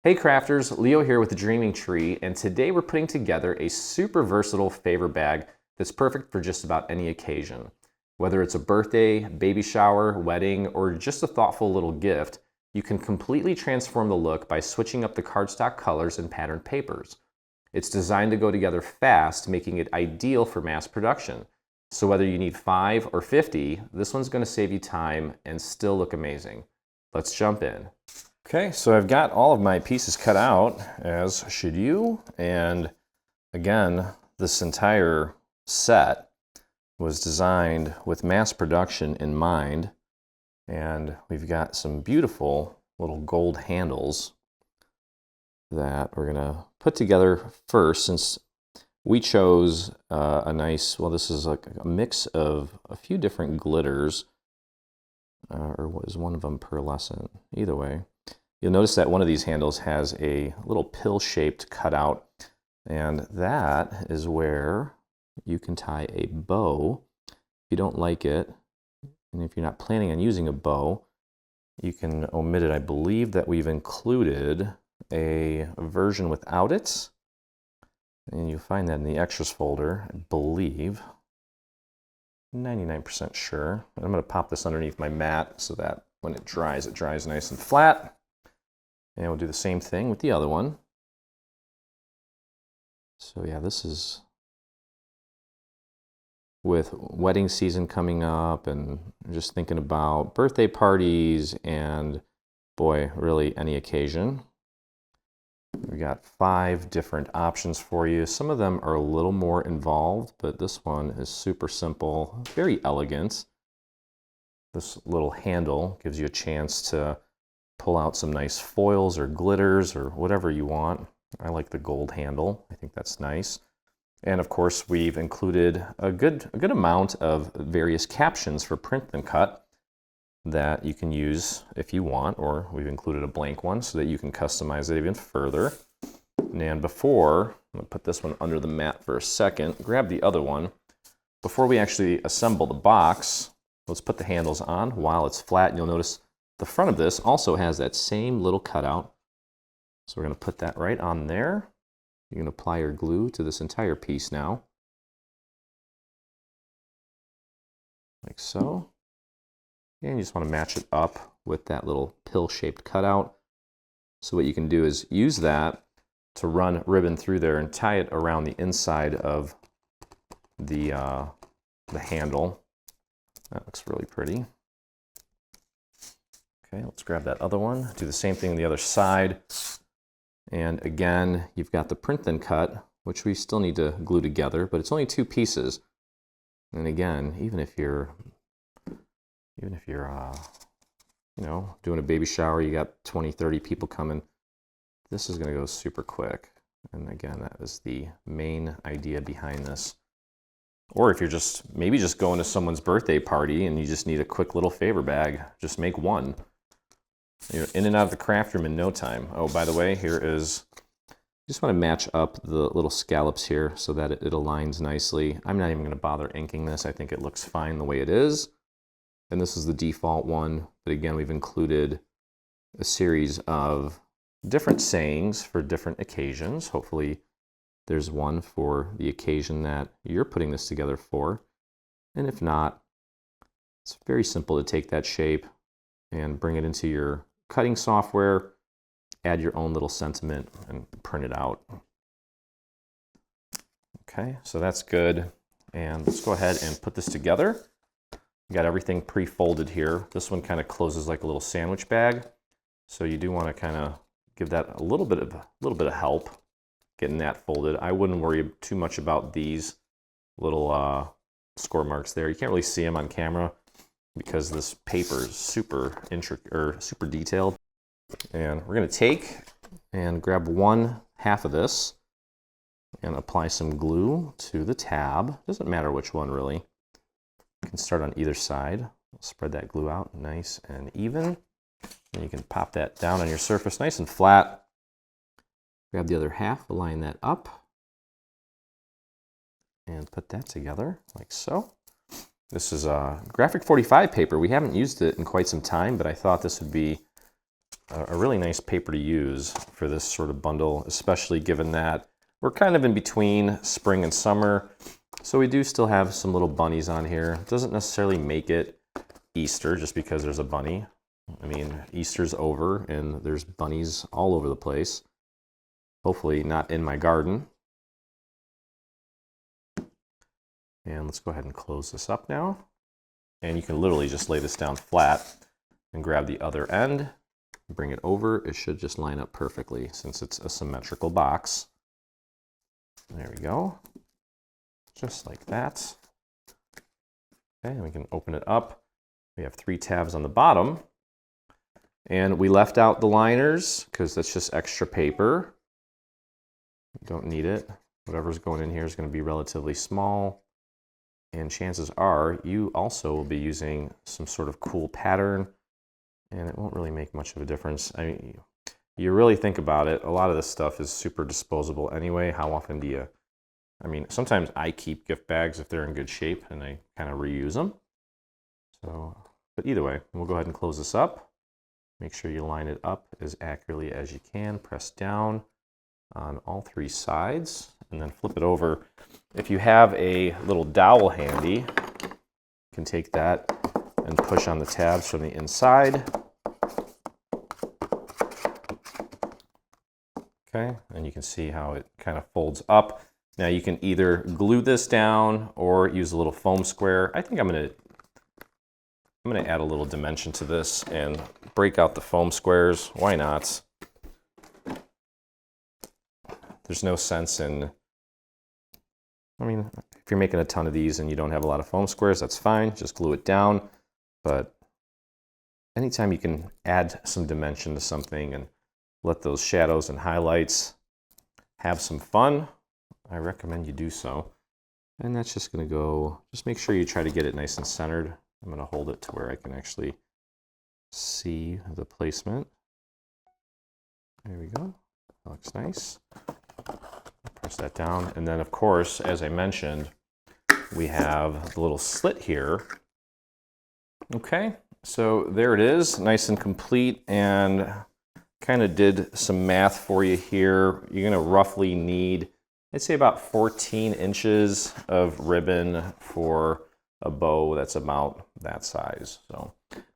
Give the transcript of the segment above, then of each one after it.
Hey crafters, Leo here with the Dreaming Tree, and today we're putting together a super versatile favor bag that's perfect for just about any occasion. Whether it's a birthday, baby shower, wedding, or just a thoughtful little gift, you can completely transform the look by switching up the cardstock colors and patterned papers. It's designed to go together fast, making it ideal for mass production. So whether you need 5 or 50, this one's going to save you time and still look amazing. Let's jump in. Okay, so I've got all of my pieces cut out, as should you. And again, this entire set was designed with mass production in mind. And we've got some beautiful little gold handles that we're gonna put together first, since we chose a nice, well, this is like a mix of a few different glitters, or was one of them pearlescent? Either way. You'll notice that one of these handles has a little pill-shaped cutout, and that is where you can tie a bow. If you don't like it, and if you're not planning on using a bow, you can omit it. I believe that we've included a version without it, and you'll find that in the extras folder, I believe. 99% sure. And I'm going to pop this underneath my mat so that when it dries nice and flat. And we'll do the same thing with the other one. So yeah, this is with wedding season coming up and just thinking about birthday parties and, boy, really any occasion. We got 5 different options for you. Some of them are a little more involved, but this one is super simple, very elegant. This little handle gives you a chance to pull out some nice foils or glitters or whatever you want. I like the gold handle. I think that's nice. And of course, we've included a good amount of various captions for print and cut that you can use if you want, or we've included a blank one so that you can customize it even further. And before, I'm gonna put this one under the mat for a second, grab the other one. Before we actually assemble the box, let's put the handles on while it's flat. You'll notice the front of this also has that same little cutout. So we're going to put that right on there. You can apply your glue to this entire piece now. Like so. And you just want to match it up with that little pill-shaped cutout. So what you can do is use that to run ribbon through there and tie it around the inside of the handle. That looks really pretty. Okay, let's grab that other one. Do the same thing on the other side. And again, you've got the print and cut, which we still need to glue together, but it's only 2 pieces. And again, even if you're you know, doing a baby shower, you got 20, 30 people coming, this is going to go super quick. And again, that is the main idea behind this. Or if you're maybe just going to someone's birthday party and you just need a quick little favor bag, just make one. You're in and out of the craft room in no time. Oh, by the way, here is, just want to match up the little scallops here so that it aligns nicely. I'm not even going to bother inking this. I think it looks fine the way it is. And this is the default one. But again, we've included a series of different sayings for different occasions. Hopefully there's one for the occasion that you're putting this together for. And if not, it's very simple to take that shape and bring it into your cutting software, add your own little sentiment, and print it out. Okay, so that's good. And let's go ahead and put this together. You got everything pre-folded here. This one kind of closes like a little sandwich bag. So you do want to kind of give that a little bit of help getting that folded. I wouldn't worry too much about these little score marks there. You can't really see them on camera because this paper is super intricate or super detailed. And we're going to take and grab 1/2 of this and apply some glue to the tab. Doesn't matter which one really. You can start on either side. Spread that glue out nice and even. And you can pop that down on your surface nice and flat. Grab the other half, align that up, and put that together like so. This is a graphic 45 paper. We haven't used it in quite some time, but I thought this would be a really nice paper to use for this sort of bundle, especially given that we're kind of in between spring and summer. So we do still have some little bunnies on here. It doesn't necessarily make it Easter just because there's a bunny. I mean, Easter's over and there's bunnies all over the place. Hopefully not in my garden. And let's go ahead and close this up now. And you can literally just lay this down flat and grab the other end, bring it over. It should just line up perfectly since it's a symmetrical box. There we go. Just like that. Okay, and we can open it up. We have 3 tabs on the bottom. And we left out the liners because that's just extra paper. Don't need it. Whatever's going in here is going to be relatively small. And chances are you also will be using some sort of cool pattern, and it won't really make much of a difference. I mean, you really think about it, a lot of this stuff is super disposable anyway. How often do you, I mean, sometimes I keep gift bags if they're in good shape and I kind of reuse them. So, but either way, we'll go ahead and close this up. Make sure you line it up as accurately as you can. Press down on all 3 sides and then flip it over. If you have a little dowel handy, you can take that and push on the tabs from the inside. Okay, and you can see how it kind of folds up. Now you can either glue this down or use a little foam square. I think I'm gonna add a little dimension to this and break out the foam squares. Why not? There's no sense in, I mean, if you're making a ton of these and you don't have a lot of foam squares, that's fine. Just glue it down. But anytime you can add some dimension to something and let those shadows and highlights have some fun, I recommend you do so. And that's just going to go, just make sure you try to get it nice and centered. I'm going to hold it to where I can actually see the placement. There we go. That looks nice. Press that down. And then, of course, as I mentioned, we have the little slit here. Okay, so there it is, nice and complete, and kind of did some math for you here. You're going to roughly need, I'd say, about 14 inches of ribbon for a bow that's about that size. So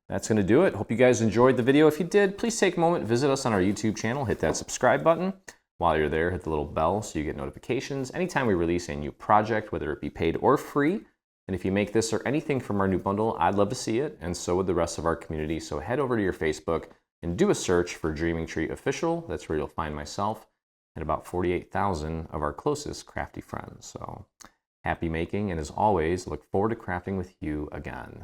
that's going to do it. Hope you guys enjoyed the video. If you did, please take a moment, visit us on our YouTube channel, hit that subscribe button. While you're there, hit the little bell so you get notifications anytime we release a new project, whether it be paid or free. And if you make this or anything from our new bundle, I'd love to see it, and so would the rest of our community. So head over to your Facebook and do a search for Dreaming Tree Official. That's where you'll find myself and about 48,000 of our closest crafty friends. So happy making, and as always, look forward to crafting with you again.